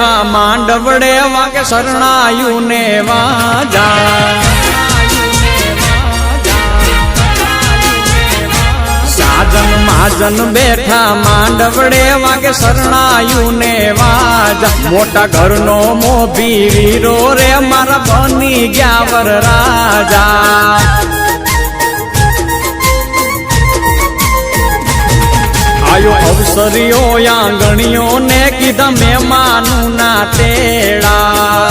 બેઠા માંડવડે વાગે શરણાયું ને વાજા સાજન મહાજન બેઠા માંડવડે વાગે શરણાયું ને વાજા મોટા ઘરનો મોભી વીરો રે મારા બની ગયા વરરાજા આયો અવસરીઓ આંગણીઓ ને કીધા મહેમાનું ના તેડા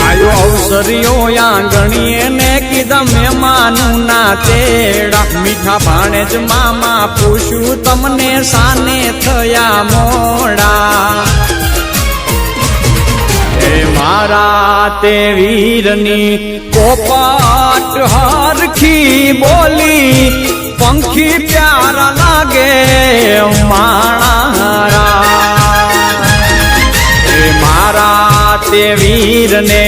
આયો અવસરીઓ આંગણીએ ને કીધા મહેમાનું ના તેડા મીઠા ભાણે જ મામા પૂછ્યું તમને સાને થયા મોડા મારા તે વીરની પોપટ હરખી બોલી પંખી પ્યારા લાગે મારા તે વીરને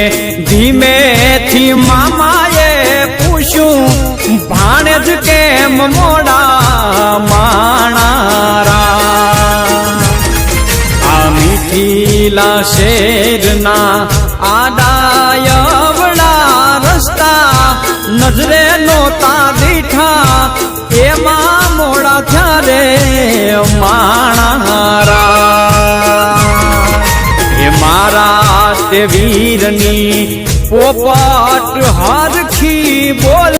ધીમેથી મામાએ પૂછ્યું ભાણે જ કેમ મોડા માણારા મીઠીલા શેરના આડાયવડા રસ્તા નજરે નોતા દીઠા એમાં મોડા થયારે માણારા એ મારા તે વીરની પોપટ હરખી બોલ